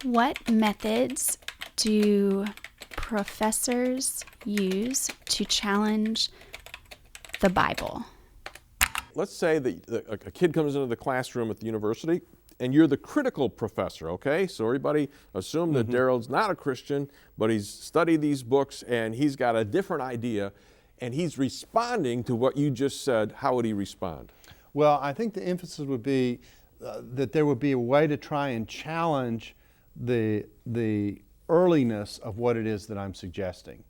What methods do professors use to challenge the Bible? Let's say that a kid comes into the classroom at the university and you're the critical professor, okay? So everybody assume that Daryl's not a Christian, but he's studied these books and he's got a different idea and he's responding to what you just said. How would he respond? Well, I think the emphasis would be that there would be a way to try and challenge the earliness of what it is that I'm suggesting.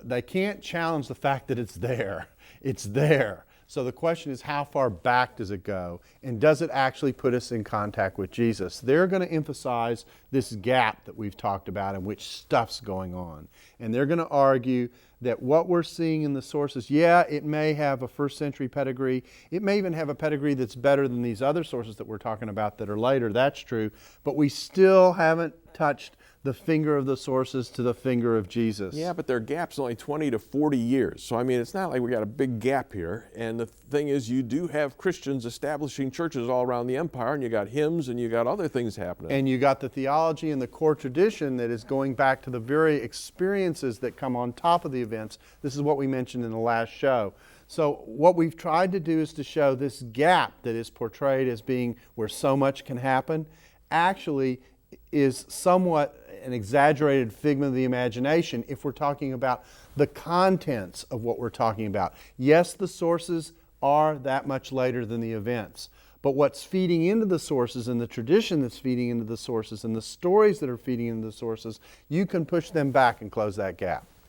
They can't challenge the fact that it's there. It's there. So the question is, how far back does it go? And does it actually put us in contact with Jesus? They're going to emphasize this gap that we've talked about and which stuff's going on. And they're going to argue that what we're seeing in the sources, yeah, it may have a first century pedigree. It may even have a pedigree that's better than these other sources that we're talking about that are later. That's true. But we still haven't touched the finger of the sources to the finger of Jesus. Yeah, but their gap's only 20 to 40 years. So, I mean, it's not like we got a big gap here. And the thing is, you do have Christians establishing churches all around the empire, and you got hymns and you got other things happening. And you got the theology and the core tradition that is going back to the very experiences that come on top of the events. This is what we mentioned in the last show. So what we've tried to do is to show this gap that is portrayed as being where so much can happen actually is somewhat an exaggerated figment of the imagination if we're talking about the contents of what we're talking about. Yes, the sources are that much later than the events, but what's feeding into the sources and the tradition that's feeding into the sources and the stories that are feeding into the sources, you can push them back and close that gap.